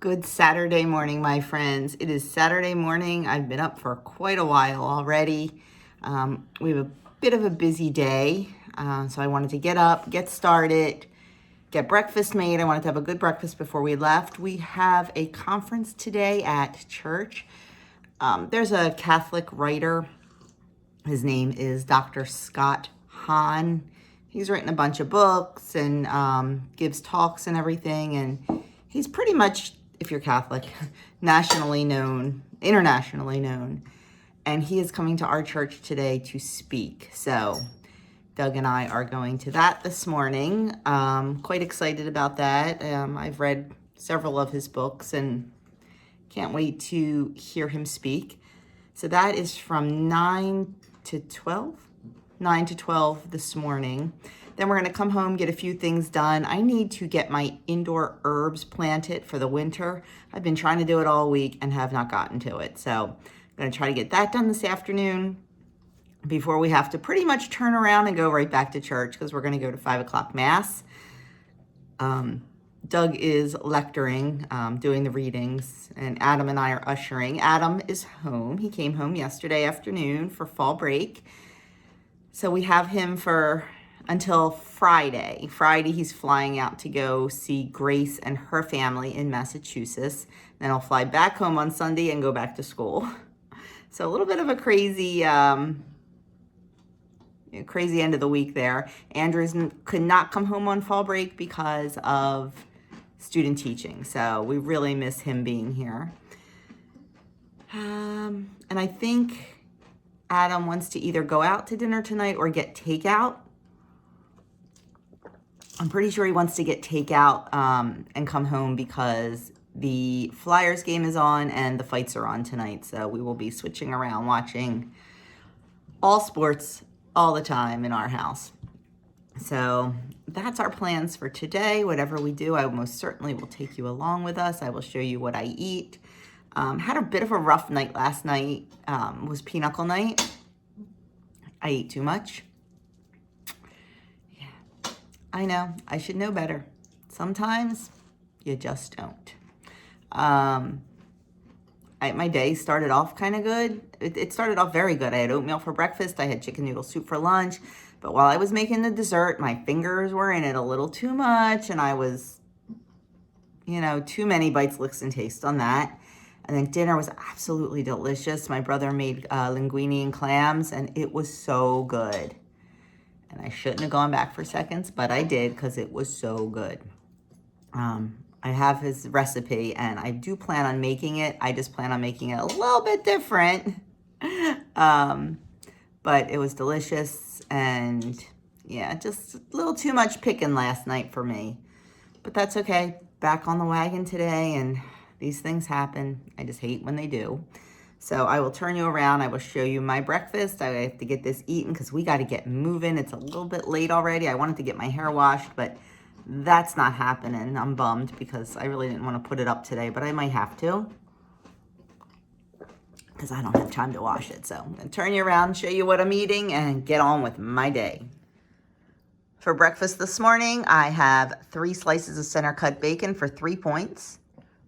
Good Saturday morning, my friends. It is Saturday morning. I've been up for quite a while already. We have a bit of a busy day, so I wanted to get up, get started, get breakfast made. I wanted to have a good breakfast before we left. We have a conference today at church. There's a Catholic writer. His name is Dr. Scott Hahn. He's written a bunch of books and gives talks and everything, and he's pretty much, if you're Catholic, nationally known, internationally known. And he is coming to our church today to speak. So Doug and I are going to that this morning. Quite excited about that. I've read several of his books and can't wait to hear him speak. So that is from 9 to 12 this morning. Then we're going to come home, get a few things done. I need to get my indoor herbs planted for the winter. I've been trying to do it all week and have not gotten to it. So I'm going to try to get that done this afternoon before we have to pretty much turn around and go right back to church, because we're going to go to 5 o'clock Mass. Doug is lecturing, doing the readings, and Adam and I are ushering. Adam is home. He came home yesterday afternoon for fall break. So we have him until Friday. Friday, he's flying out to go see Grace and her family in Massachusetts. Then I'll fly back home on Sunday and go back to school. So a little bit of a crazy end of the week there. Andrews could not come home on fall break because of student teaching. So we really miss him being here. And I think Adam wants to either go out to dinner tonight or get takeout. I'm pretty sure he wants to get takeout and come home because the Flyers game is on and the fights are on tonight. So we will be switching around watching all sports all the time in our house. So that's our plans for today. Whatever we do, I most certainly will take you along with us. I will show you what I eat. Had a bit of a rough night last night. Was pinochle night. I ate too much. I know, I should know better. Sometimes you just don't. My day started off kind of good. It started off very good. I had oatmeal for breakfast. I had chicken noodle soup for lunch. But while I was making the dessert, my fingers were in it a little too much. And I was, too many bites, licks, and tastes on that. And then dinner was absolutely delicious. My brother made linguine and clams, and it was so good. And I shouldn't have gone back for seconds, but I did because it was so good. I have his recipe, and I do plan on making it. I just plan on making it a little bit different. But it was delicious, and yeah, just a little too much picking last night for me. But that's okay. Back on the wagon today, and these things happen. I just hate when they do. So I will turn you around. I will show you my breakfast. I have to get this eaten because we got to get moving. It's a little bit late already. I wanted to get my hair washed, but that's not happening. I'm bummed because I really didn't want to put it up today, but I might have to because I don't have time to wash it. So I'm going to turn you around, show you what I'm eating, and get on with my day. For breakfast this morning, I have 3 slices of center cut bacon for 3 points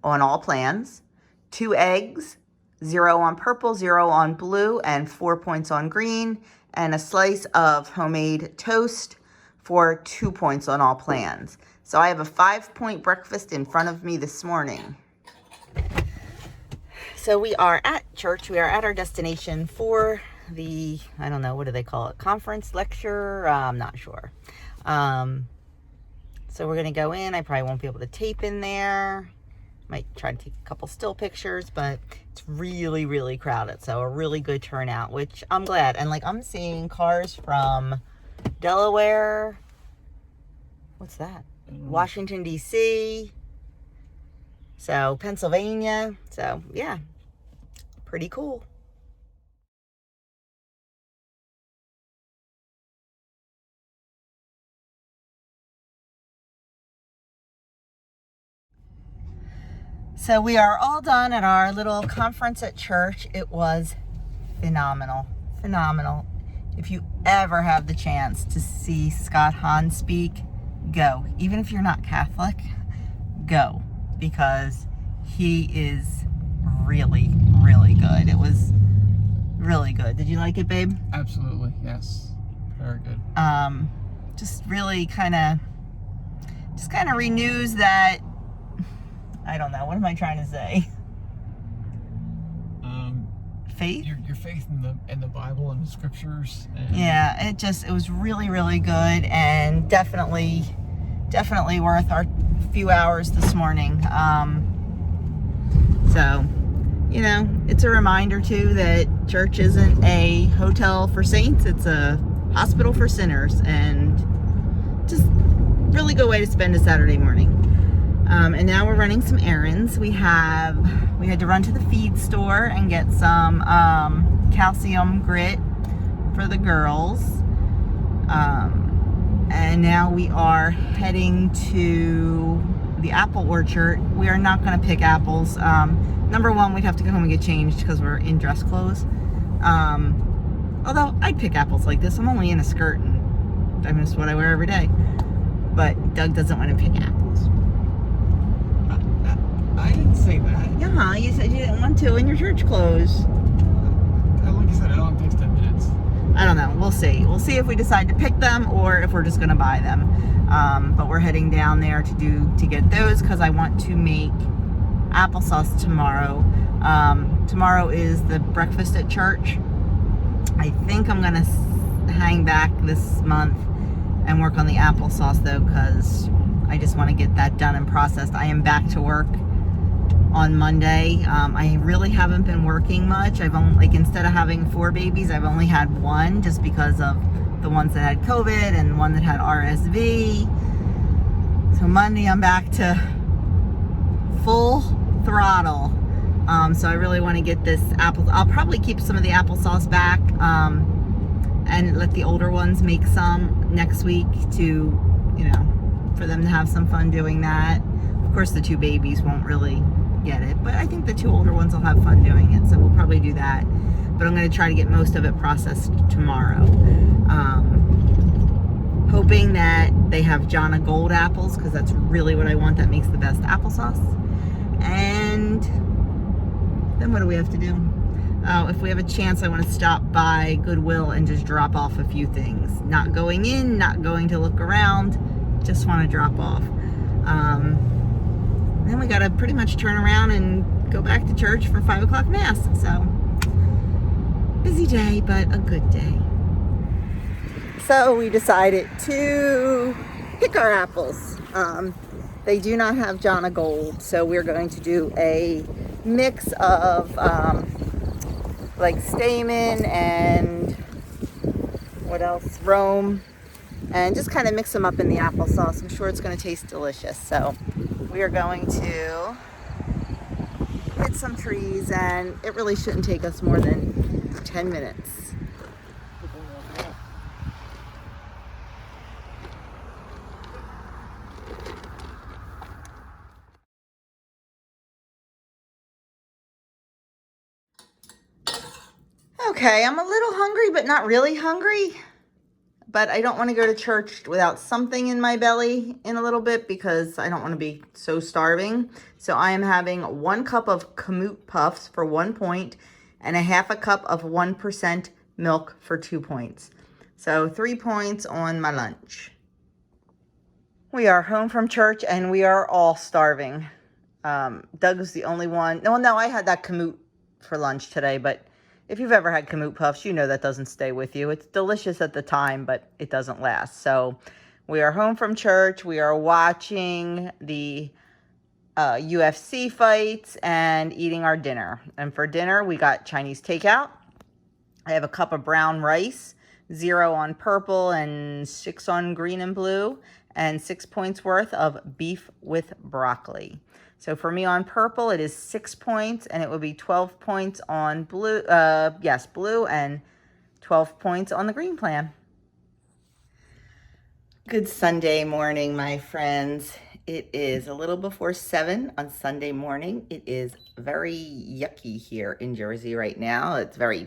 on all plans, 2 eggs, 0 on purple, 0 on blue, and 4 points on green, and a slice of homemade toast for 2 points on all plans. So I have a 5-point breakfast in front of me this morning. So we are at church. We are at our destination for the, I don't know, what do they call it? Conference, lecture? I'm not sure. So we're going to go in. I probably won't be able to tape in there. Might try to take a couple still pictures, but it's really, really crowded. So a really good turnout, which I'm glad. And I'm seeing cars from Delaware. What's that? Washington, D.C. So Pennsylvania. So yeah, pretty cool. So we are all done at our little conference at church. It was phenomenal. If you ever have the chance to see Scott Hahn speak, go. Even if you're not Catholic, go. Because He is really, really good. It was really good. Did you like it, babe? Absolutely, yes. Very good. Just really kind of renews that, I don't know, what am I trying to say? Faith? Your faith in the Bible and the scriptures. And yeah, it was really, really good, and definitely worth our few hours this morning. So, you know, it's a reminder too that church isn't a hotel for saints, it's a hospital for sinners, and just really good way to spend a Saturday morning. And now we're running some errands. We had to run to the feed store and get some calcium grit for the girls. And now we are heading to the apple orchard. We are not going to pick apples. Number one, we'd have to go home and get changed because we're in dress clothes. Although I'd pick apples like this. I'm only in a skirt, and I mean, it's what I wear every day. But Doug doesn't want to pick apples. I didn't say that. Yeah, you said you didn't want to in your church clothes. Like I said, it only takes 10 minutes. I don't know. We'll see. We'll see if we decide to pick them or if we're just going to buy them. But we're heading down there to get those because I want to make applesauce tomorrow. Tomorrow is the breakfast at church. I think I'm going to hang back this month and work on the applesauce though, because I just want to get that done and processed. I am back to work on Monday. I really haven't been working much. I've only, like, instead of having 4 babies, I've only had 1 just because of the ones that had COVID and one that had RSV. So Monday I'm back to full throttle. So I really want to get this apple. I'll probably keep some of the applesauce back and let the older ones make some next week to, you know, for them to have some fun doing that. Of course, the 2 babies won't really get it, but I think the 2 older ones will have fun doing it, so we'll probably do that. But I'm going to try to get most of it processed tomorrow. Hoping that they have Jana Gold apples, because that's really what I want. That makes the best applesauce. And then what do we have to do? Oh, if we have a chance, I want to stop by Goodwill and just drop off a few things. Not going in, not going to look around, just want to drop off. Then we got to pretty much turn around and go back to church for 5 o'clock mass. So, busy day, but a good day. So we decided to pick our apples. They do not have Jana Gold, so we're going to do a mix of like Stamen and what else? Rome, and just kind of mix them up in the applesauce. I'm sure it's going to taste delicious. So we are going to hit some trees, and it really shouldn't take us more than 10 minutes. Okay, I'm a little hungry, but not really hungry. But I don't want to go to church without something in my belly in a little bit because I don't want to be so starving. So I am having 1 cup of Kamut Puffs for 1 point and a half a cup of 1% milk for 2 points. So 3 points on my lunch. We are home from church and we are all starving. Doug was the only one. No, I had that Kamut for lunch today, but if you've ever had Kamut Puffs, you know that doesn't stay with you. It's delicious at the time, but it doesn't last. So we are home from church. We are watching the UFC fights and eating our dinner. And for dinner, we got Chinese takeout. I have a cup of brown rice, 0 on purple and 6 on green and blue, and 6 points worth of beef with broccoli. So for me on purple, it is 6 points, and it would be 12 points on blue, blue, and 12 points on the green plan. Good Sunday morning, my friends. It is a little before 7 on Sunday morning. It is very yucky here in Jersey right now. It's very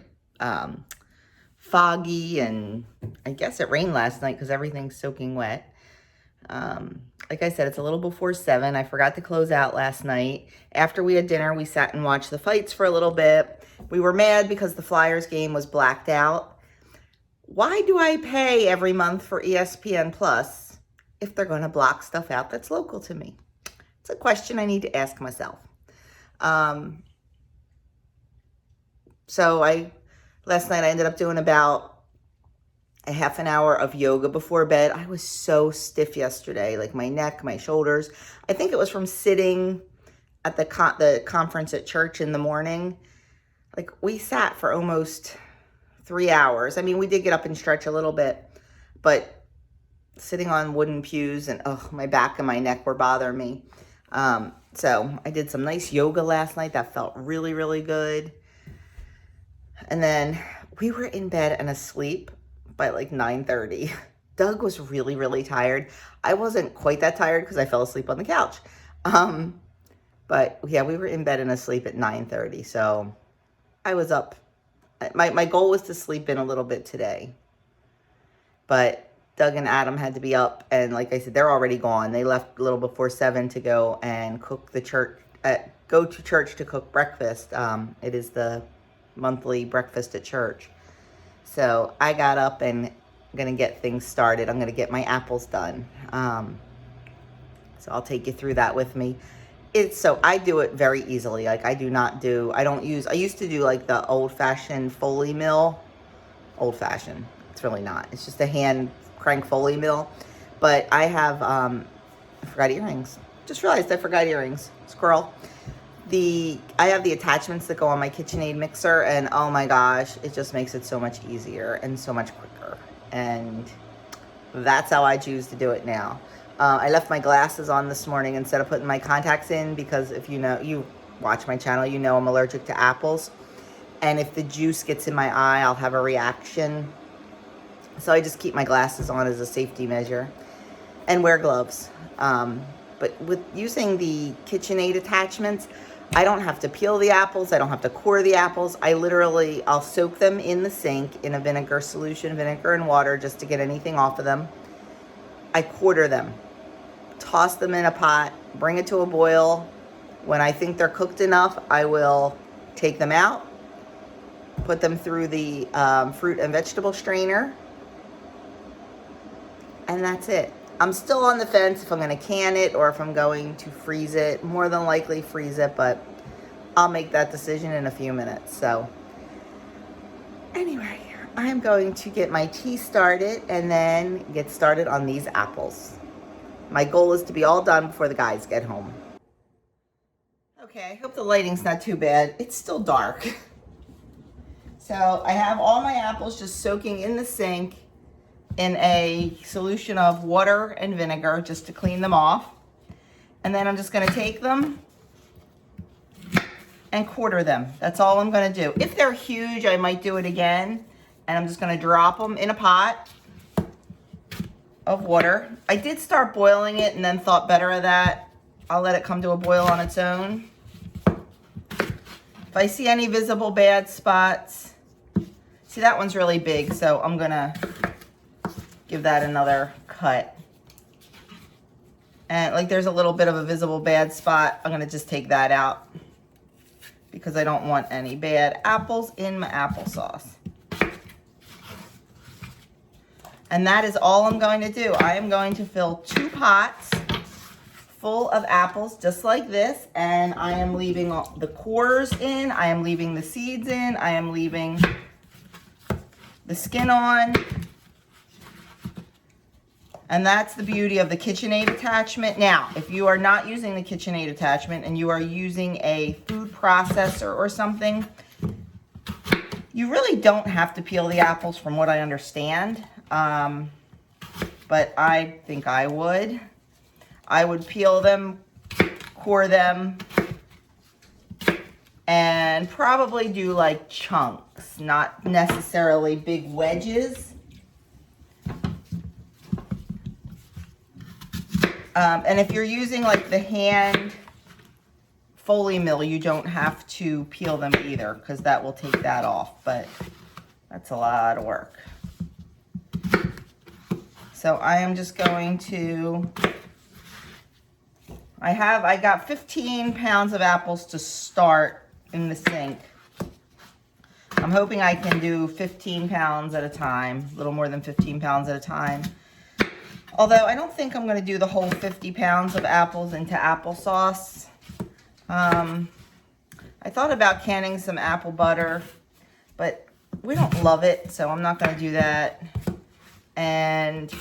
foggy, and I guess it rained last night because everything's soaking wet. Like I said, it's a little before 7. I forgot to close out last night. After we had dinner, we sat and watched the fights for a little bit. We were mad because the Flyers game was blacked out. Why do I pay every month for ESPN Plus if they're going to block stuff out that's local to me? It's a question I need to ask myself. Last night I ended up doing about a half an hour of yoga before bed. I was so stiff yesterday, like my neck, my shoulders. I think it was from sitting at the conference at church in the morning. Like, we sat for almost 3 hours. I mean, we did get up and stretch a little bit, but sitting on wooden pews and my back and my neck were bothering me. So I did some nice yoga last night. That felt really, really good. And then we were in bed and asleep by like 9:30. Doug was really, really tired. I wasn't quite that tired because I fell asleep on the couch. But yeah, we were in bed and asleep at 9:30. So I was up. My goal was to sleep in a little bit today. But Doug and Adam had to be up. And like I said, they're already gone. They left a little before 7 to go and cook go to church to cook breakfast. It is the monthly breakfast at church. So I got up and I'm going to get things started. I'm going to get my apples done. So I'll take you through that with me. I do it very easily. Like, I used to do like the old-fashioned Foley mill. Old-fashioned. It's really not. It's just a hand crank Foley mill. But I have, I forgot earrings. Just realized I forgot earrings. Squirrel. I have the attachments that go on my KitchenAid mixer, and oh my gosh, it just makes it so much easier and so much quicker. And that's how I choose to do it now. I left my glasses on this morning instead of putting my contacts in because if you watch my channel, you know I'm allergic to apples. And if the juice gets in my eye, I'll have a reaction. So I just keep my glasses on as a safety measure and wear gloves. But with using the KitchenAid attachments, I don't have to peel the apples. I don't have to core the apples. I'll soak them in the sink in a vinegar solution, vinegar and water, just to get anything off of them. I quarter them, toss them in a pot, bring it to a boil. When I think they're cooked enough, I will take them out, put them through the fruit and vegetable strainer, and that's it. I'm still on the fence if I'm going to can it or if I'm going to freeze it. More than likely freeze it, but I'll make that decision in a few minutes. So anyway, I'm going to get my tea started and then get started on these apples. My goal is to be all done before the guys get home. Okay, I hope the lighting's not too bad. It's still dark. So I have all my apples just soaking in the sink in a solution of water and vinegar just to clean them off. And then I'm just going to take them and quarter them. That's all I'm going to do. If they're huge, I might do it again. And I'm just going to drop them in a pot of water. I did start boiling it and then thought better of that. I'll let it come to a boil on its own. If I see any visible bad spots, see, that one's really big, so I'm going to give that another cut. And like there's a little bit of a visible bad spot. I'm going to just take that out because I don't want any bad apples in my applesauce. And that is all I'm going to do. I am going to fill 2 pots full of apples just like this. And I am leaving all the cores in. I am leaving the seeds in. I am leaving the skin on. And that's the beauty of the KitchenAid attachment. Now, if you are not using the KitchenAid attachment and you are using a food processor or something, you really don't have to peel the apples from what I understand. But I think I would. I would peel them, core them, and probably do like chunks, not necessarily big wedges. And if you're using like the hand Foley mill, you don't have to peel them either because that will take that off, but that's a lot of work. So I am just going to, I got 15 pounds of apples to start in the sink. I'm hoping I can do 15 pounds at a time, a little more than 15 pounds at a time. Although I don't think I'm going to do the whole 50 pounds of apples into applesauce. I thought about canning some apple butter, but we don't love it, so I'm not going to do that. And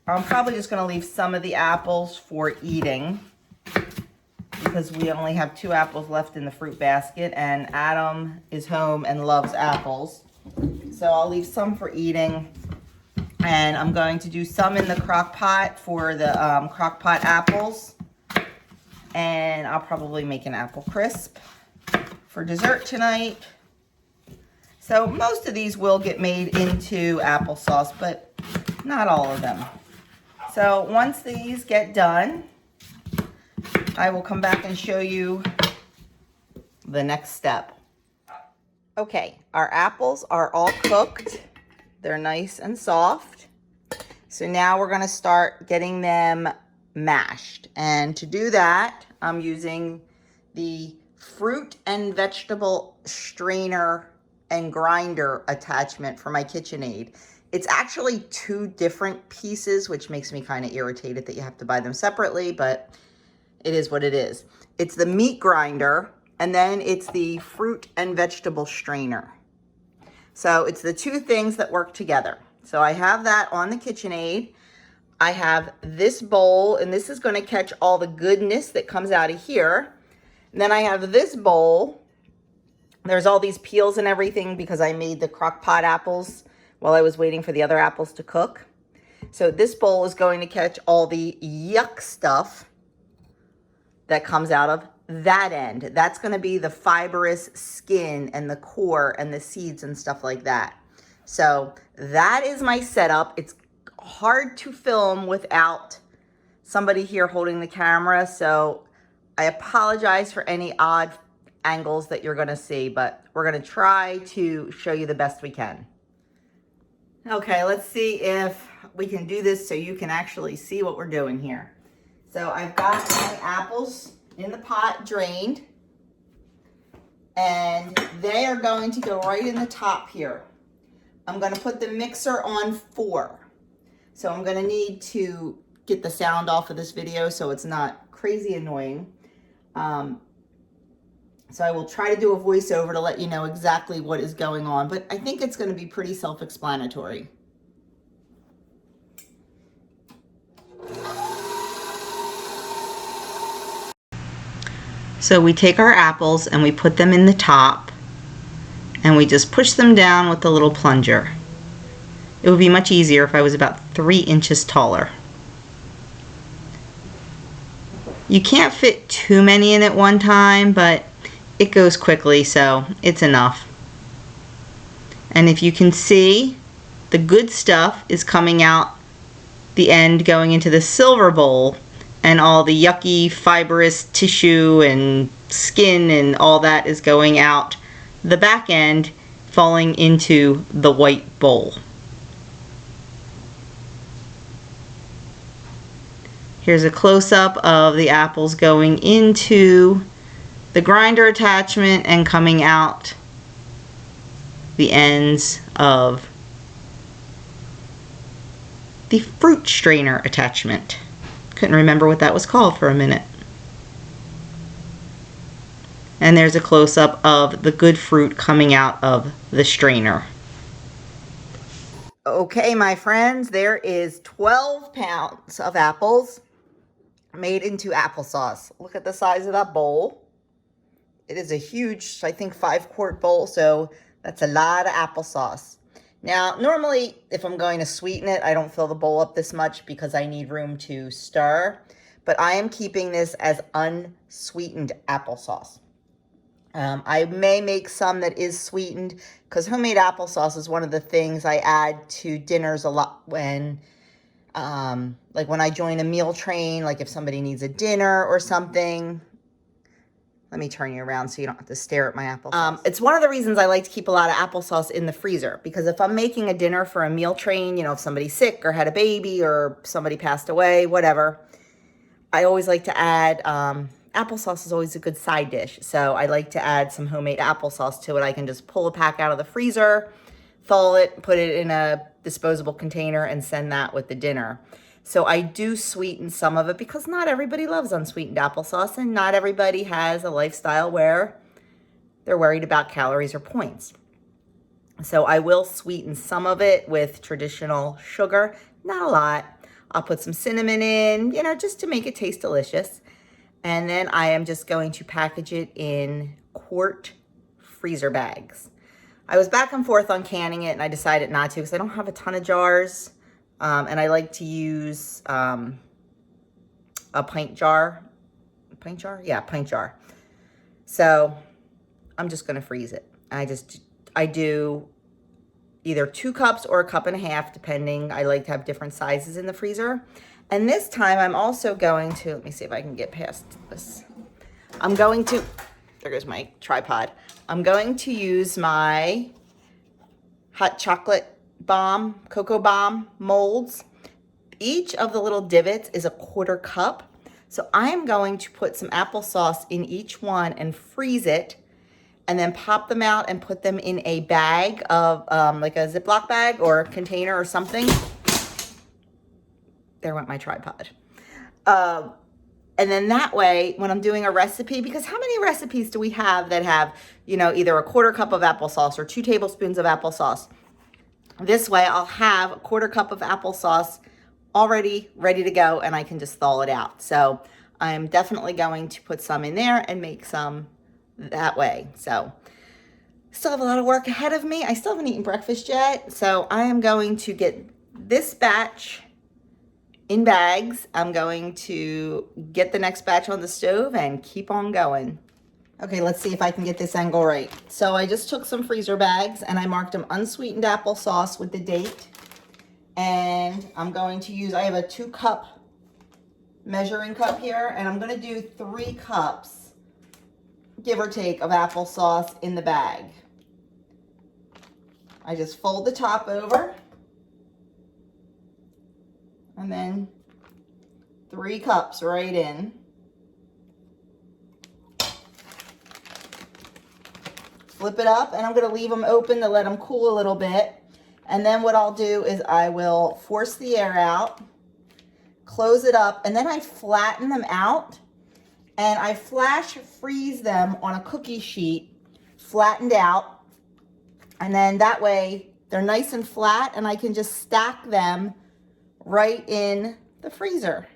I'm probably just going to leave some of the apples for eating because we only have 2 apples left in the fruit basket, and Adam is home and loves apples. So I'll leave some for eating, and I'm going to do some in the crock pot for the crock pot apples, and I'll probably make an apple crisp for dessert tonight. So most of these will get made into applesauce, but not all of them. So once these get done, I will come back and show you the next step. Okay, our apples are all cooked. They're nice and soft. So now we're gonna start getting them mashed. And to do that, I'm using the fruit and vegetable strainer and grinder attachment for my KitchenAid. It's actually 2 different pieces, which makes me kind of irritated that you have to buy them separately, but it is what it is. It's the meat grinder, and then it's the fruit and vegetable strainer. So it's the 2 things that work together. So I have that on the KitchenAid. I have this bowl, and this is going to catch all the goodness that comes out of here. And then I have this bowl. There's all these peels and everything because I made the crock pot apples while I was waiting for the other apples to cook. So this bowl is going to catch all the yuck stuff that comes out of that end. That's going to be the fibrous skin and the core and the seeds and stuff like that. So that is my setup. It's hard to film without somebody here holding the camera, so I apologize for any odd angles that you're going to see, but we're going to try to show you the best we can. Okay, let's see if we can do this so you can actually see what we're doing here. So I've got my apples in the pot drained, and they are going to go right in the top here. I'm going to put the mixer on 4. So I'm going to need to get the sound off of this video so it's not crazy annoying. So I will try to do a voiceover to let you know exactly what is going on, but I think it's going to be pretty self-explanatory. So we take our apples and we put them in the top, and we just push them down with the little plunger. It would be much easier if I was about 3 inches taller. You can't fit too many in at one time, but it goes quickly, so it's enough. And if you can see, the good stuff is coming out the end going into the silver bowl, and all the yucky fibrous tissue and skin and all that is going out the back end, falling into the white bowl. Here's a close-up of the apples going into the grinder attachment and coming out the ends of the fruit strainer attachment. Couldn't remember what that was called for a minute. And there's a close-up of the good fruit coming out of the strainer. Okay, my friends, there is 12 pounds of apples made into applesauce. Look at the size of that bowl. It is a huge, I think, 5-quart bowl, so that's a lot of applesauce. Now, normally, if I'm going to sweeten it, I don't fill the bowl up this much because I need room to stir, but I am keeping this as unsweetened applesauce. I may make some that is sweetened because homemade applesauce is one of the things I add to dinners a lot when, like when I join a meal train, like if somebody needs a dinner or something. Let me turn you around so you don't have to stare at my applesauce. It's one of the reasons I like to keep a lot of applesauce in the freezer, because if I'm making a dinner for a meal train, you know, if somebody's sick or had a baby or somebody passed away, whatever, I always like to add, applesauce is always a good side dish. So I like to add some homemade applesauce to it. I can just pull a pack out of the freezer, thaw it, put it in a disposable container, and send that with the dinner. So I do sweeten some of it because not everybody loves unsweetened applesauce, and not everybody has a lifestyle where they're worried about calories or points. So I will sweeten some of it with traditional sugar, not a lot. I'll put some cinnamon in, you know, just to make it taste delicious. And then I am just going to package it in quart freezer bags. I was back and forth on canning it, and I decided not to because I don't have a ton of jars. And I like to use a pint jar. Pint jar? Yeah, pint jar. So I'm just going to freeze it. I do either 2 cups or 1.5 cups, depending. I like to have different sizes in the freezer. And this time I'm also going to, let me see if I can get past this. I'm going to, there goes my tripod. I'm going to use my hot chocolate bomb, cocoa bomb molds. Each of the little divots is a 1/4 cup. So I am going to put some applesauce in each one and freeze it, and then pop them out and put them in a bag of like a Ziploc bag or a container or something. There went my tripod. And then that way, when I'm doing a recipe, because how many recipes do we have that have, you know, either a 1/4 cup of applesauce or 2 tablespoons of applesauce? This way I'll have a 1/4 cup of applesauce already ready to go, and I can just thaw it out. So I'm definitely going to put some in there and make some that way. So still have a lot of work ahead of me. I still haven't eaten breakfast yet. So I am going to get this batch in bags. I'm going to get the next batch on the stove and keep on going. Okay, let's see if I can get this angle right. So I just took some freezer bags and I marked them unsweetened applesauce with the date. And I'm going to use, I have a 2-cup measuring cup here, and I'm gonna do 3 cups, give or take, of applesauce in the bag. I just fold the top over, and then 3 cups right in. Flip it up, and I'm gonna leave them open to let them cool a little bit. And then what I'll do is I will force the air out, close it up, and then I flatten them out, and I flash freeze them on a cookie sheet, flattened out, and then that way they're nice and flat, and I can just stack them right in the freezer.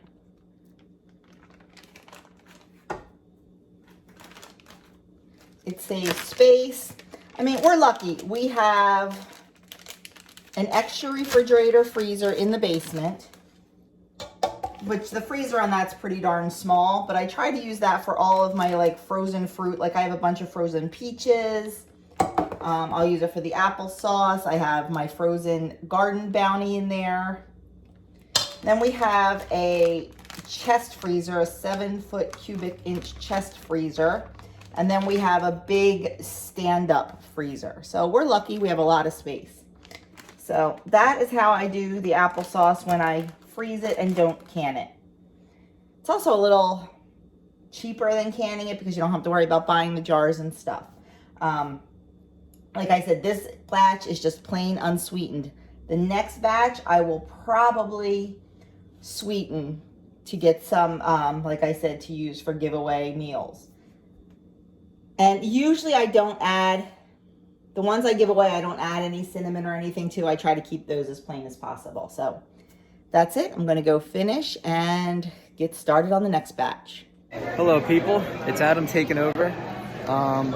It saves space. I mean, we're lucky. We have an extra refrigerator freezer in the basement, which the freezer on that's pretty darn small, but I try to use that for all of my like frozen fruit. Like I have a bunch of frozen peaches. I'll use it for the applesauce. I have my frozen garden bounty in there. Then we have a chest freezer, a 7-foot cubic inch chest freezer. And then we have a big stand-up freezer. So we're lucky we have a lot of space. So that is how I do the applesauce when I freeze it and don't can it. It's also a little cheaper than canning it because you don't have to worry about buying the jars and stuff. Like I said, this batch is just plain unsweetened. The next batch I will probably sweeten to get some, like I said, to use for giveaway meals. And usually I don't add, the ones I give away, I don't add any cinnamon or anything to. I try to keep those as plain as possible. So that's it. I'm going to go finish and get started on the next batch. Hello, people. It's Adam taking over.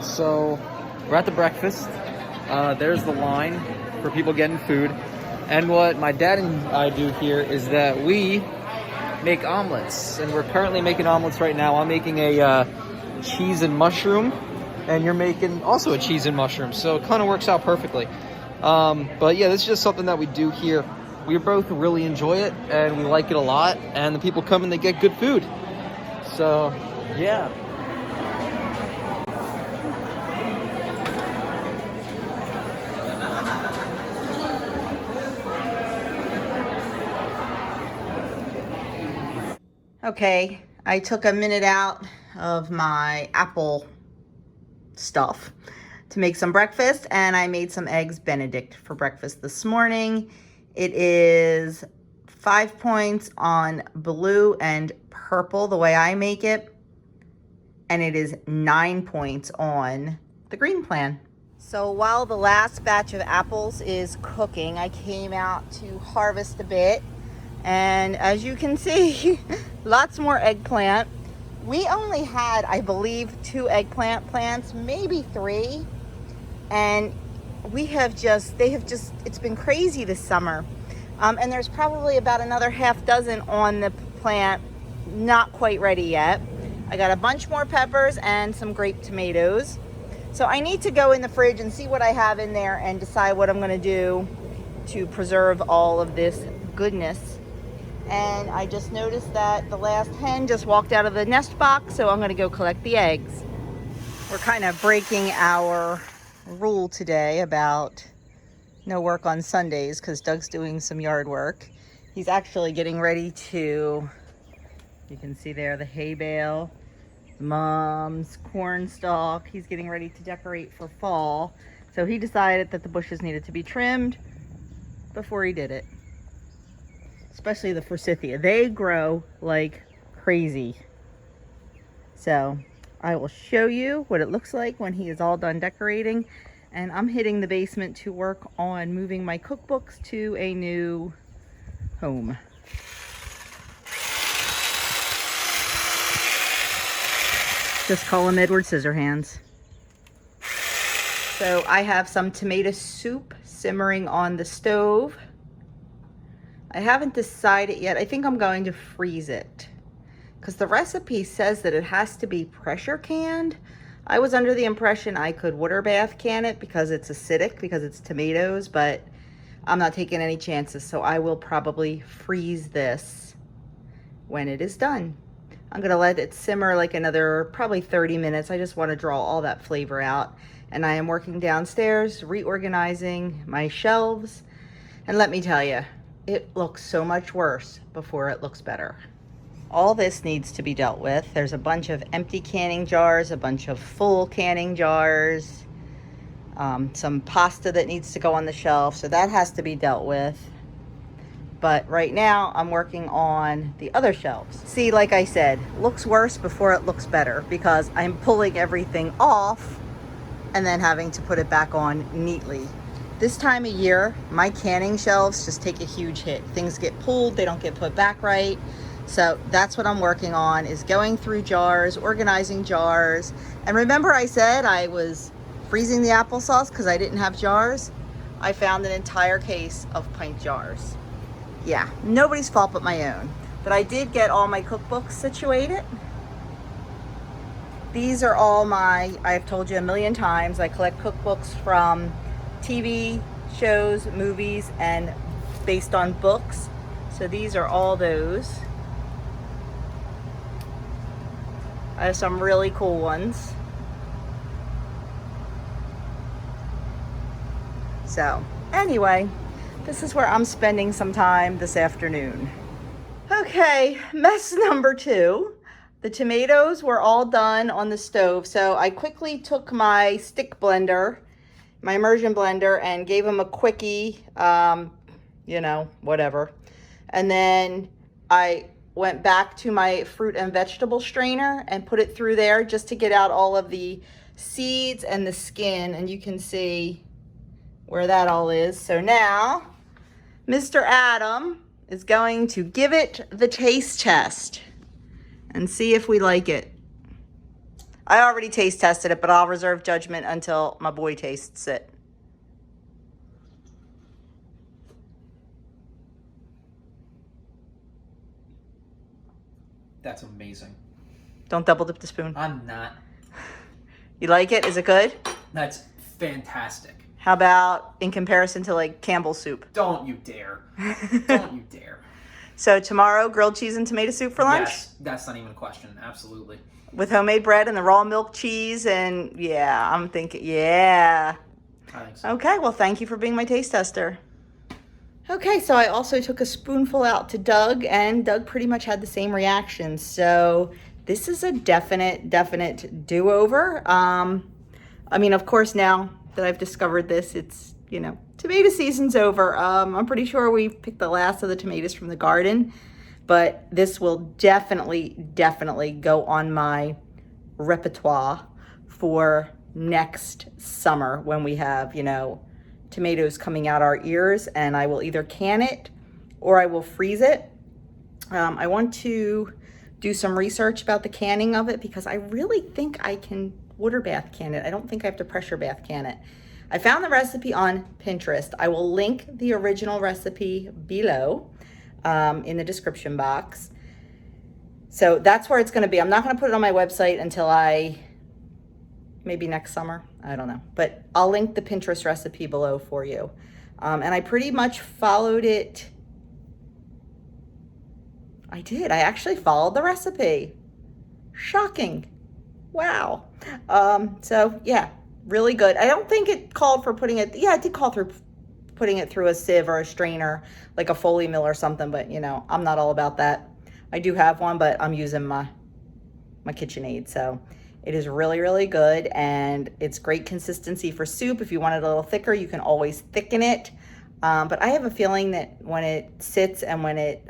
So we're at the breakfast. There's the line for people getting food. And what my dad and I do here is that we make omelets. And we're currently making omelets right now. I'm making a cheese and mushroom. And you're making also a cheese and mushroom, so it kind of works out perfectly. But yeah, this is just something that we do here. We both really enjoy it, and we like it a lot, and the people come and they get good food. So, yeah. Okay, I took a minute out of my apple stuff to make some breakfast, and I made some eggs Benedict for breakfast this morning. It is 5 points on blue and purple the way I make it, and it is 9 points on the green plan. So while the last batch of apples is cooking, I came out to harvest a bit, and as you can see, lots more eggplant. We only had, I believe, 2 eggplant plants, maybe 3. And it's been crazy this summer. And there's probably about another half dozen on the plant, not quite ready yet. I got a bunch more peppers and some grape tomatoes. So I need to go in the fridge and see what I have in there and decide what I'm gonna do to preserve all of this goodness. And I just noticed that the last hen just walked out of the nest box, so I'm gonna go collect the eggs. We're kind of breaking our rule today about no work on Sundays because Doug's doing some yard work. He's actually getting ready to, you can see there the hay bale, Mom's corn stalk. He's getting ready to decorate for fall. So he decided that the bushes needed to be trimmed before he did it. Especially the forsythia. They grow like crazy. So I will show you what it looks like when he is all done decorating. And I'm hitting the basement to work on moving my cookbooks to a new home. Just call him Edward Scissorhands. So I have some tomato soup simmering on the stove. I haven't decided yet. I think I'm going to freeze it because the recipe says that it has to be pressure canned. I was under the impression I could water bath can it because it's acidic, because it's tomatoes, but I'm not taking any chances. So I will probably freeze this when it is done. I'm gonna let it simmer like another probably 30 minutes. I just want to draw all that flavor out. And I am working downstairs, reorganizing my shelves. And let me tell you, it looks so much worse before it looks better. All this needs to be dealt with. There's a bunch of empty canning jars, a bunch of full canning jars, some pasta that needs to go on the shelf, so that has to be dealt with. But right now I'm working on the other shelves. See, like I said, looks worse before it looks better because I'm pulling everything off and then having to put it back on neatly. This time of year, my canning shelves just take a huge hit. Things get pulled, they don't get put back right. So that's what I'm working on, is going through jars, organizing jars. And remember I said I was freezing the applesauce because I didn't have jars? I found an entire case of pint jars. Yeah, nobody's fault but my own. But I did get all my cookbooks situated. These are all I've told you a million times, I collect cookbooks from TV shows, movies, and based on books. So these are all those. I have some really cool ones. So anyway, this is where I'm spending some time this afternoon. Okay, mess number 2. The tomatoes were all done on the stove. So I quickly took my stick blender, my immersion blender, and gave them a quickie, you know, whatever. And then I went back to my fruit and vegetable strainer and put it through there just to get out all of the seeds and the skin, and you can see where that all is. So now Mr. Adam is going to give it the taste test and see if we like it. I already taste tested it, but I'll reserve judgment until my boy tastes it. That's amazing. Don't double dip the spoon. I'm not. You like it? Is it good? That's fantastic. How about in comparison to like Campbell's soup? Don't you dare. Don't you dare. So tomorrow, grilled cheese and tomato soup for lunch? Yes, that's not even a question. Absolutely. With homemade bread and the raw milk cheese, and yeah, I'm thinking, yeah. I think so. Okay, well, thank you for being my taste tester. Okay, so I also took a spoonful out to Doug, and Doug pretty much had the same reaction. So this is a definite do-over. I mean, of course, now that I've discovered this, it's, you know, tomato season's over. I'm pretty sure we picked the last of the tomatoes from the garden, but this will definitely go on my repertoire for next summer when we have, you know, tomatoes coming out our ears, and I will either can it or I will freeze it. I want to do some research about the canning of it because I really think I can water bath can it. I don't think I have to pressure bath can it. I found the recipe on Pinterest. I will link the original recipe below in the description box. So that's where it's going to be. I'm not going to put it on my website until maybe next summer. I don't know. But I'll link the Pinterest recipe below for you. And I pretty much followed it. I did. I actually followed the recipe. Shocking. Wow. So yeah, really good. I don't think it called for putting it. Yeah, it did call through putting it through a sieve or a strainer, like a Foley mill or something. But you know, I'm not all about that. I do have one, but I'm using my KitchenAid. So it is really good, and it's great consistency for soup. If you want it a little thicker, you can always thicken it. But I have a feeling that when it sits and when it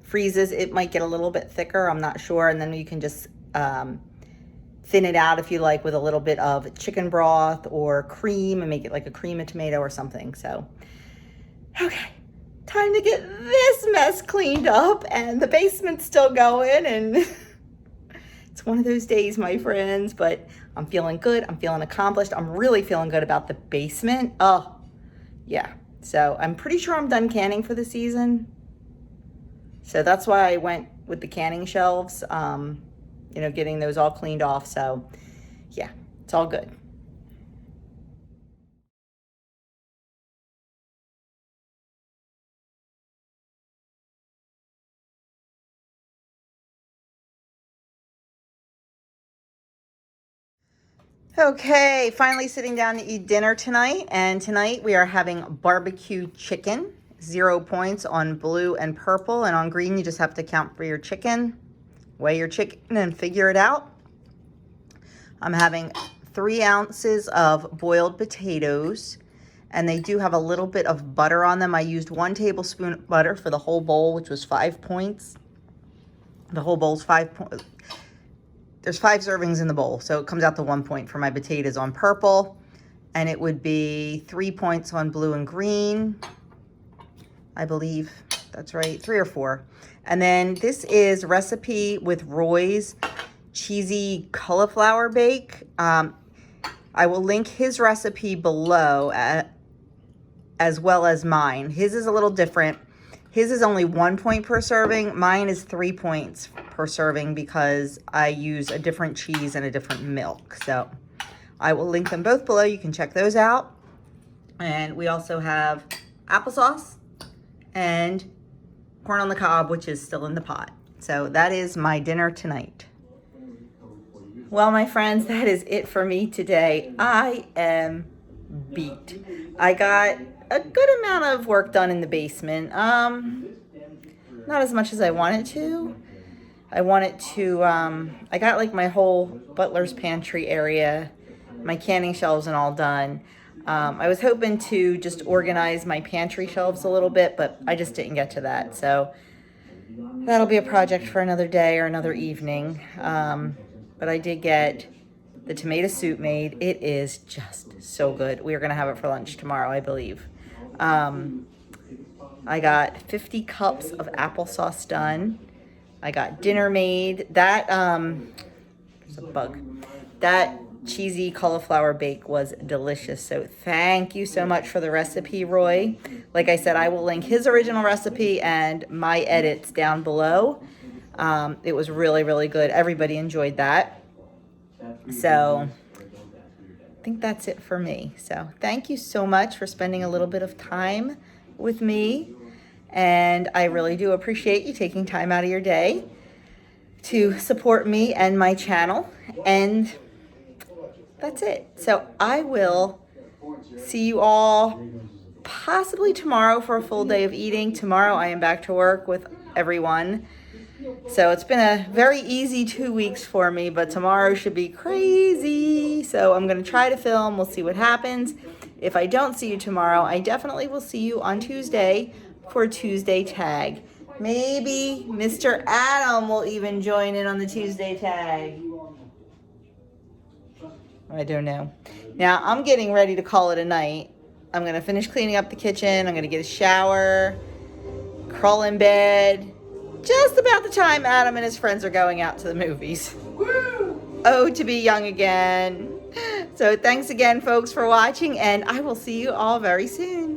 freezes, it might get a little bit thicker. I'm not sure. And then you can just thin it out if you like with a little bit of chicken broth or cream and make it like a cream of tomato or something. So, okay. Time to get this mess cleaned up, and the basement's still going, and it's one of those days, my friends, but I'm feeling good. I'm feeling accomplished. I'm really feeling good about the basement. Oh, yeah. So I'm pretty sure I'm done canning for the season. So that's why I went with the canning shelves, you know, getting those all cleaned off. So yeah, it's all good. Okay, finally sitting down to eat dinner tonight. And tonight we are having barbecue chicken. 0 points on blue and purple. And on green, you just have to count for your chicken. Weigh your chicken and figure it out. I'm having 3 ounces of boiled potatoes. And they do have a little bit of butter on them. I used 1 tablespoon of butter for the whole bowl, which was 5 points. The whole bowl's 5 points. There's 5 servings in the bowl, so it comes out to 1 point for my potatoes on purple, and it would be 3 points on blue and green. I believe that's right, 3 or 4. And then this is recipe with Roy's cheesy cauliflower bake. I will link his recipe below as well as mine. His is a little different. His is only 1 point per serving. Mine is 3 points per serving because I use a different cheese and a different milk. So I will link them both below. You can check those out. And we also have applesauce and corn on the cob, which is still in the pot. So that is my dinner tonight. Well, my friends, that is it for me today. I am beat. I got a good amount of work done in the basement. Not as much as I wanted to. I got like my whole butler's pantry area, my canning shelves and all done. I was hoping to just organize my pantry shelves a little bit, but I just didn't get to that. So that'll be a project for another day or another evening. But I did get the tomato soup made. It is just so good. We are going to have it for lunch tomorrow, I believe. I got 50 cups of applesauce done. I got dinner made. That, there's a bug. That cheesy cauliflower bake was delicious. So thank you so much for the recipe, Roy. Like I said, I will link his original recipe and my edits down below. It was really good. Everybody enjoyed that. So I think that's it for me. So thank you so much for spending a little bit of time with me. And I really do appreciate you taking time out of your day to support me and my channel. And that's it. So I will see you all possibly tomorrow for a full day of eating. Tomorrow I am back to work with everyone. So it's been a very easy 2 weeks for me, but tomorrow should be crazy. So I'm going to try to film. We'll see what happens. If I don't see you tomorrow, I definitely will see you on Tuesday for Tuesday tag. Maybe Mr. Adam will even join in on the Tuesday tag. I don't know. Now I'm getting ready to call it a night. I'm going to finish cleaning up the kitchen. I'm going to get a shower, crawl in bed. Just about the time Adam and his friends are going out to the movies. Woo! Oh, to be young again. So thanks again, folks, for watching, and I will see you all very soon.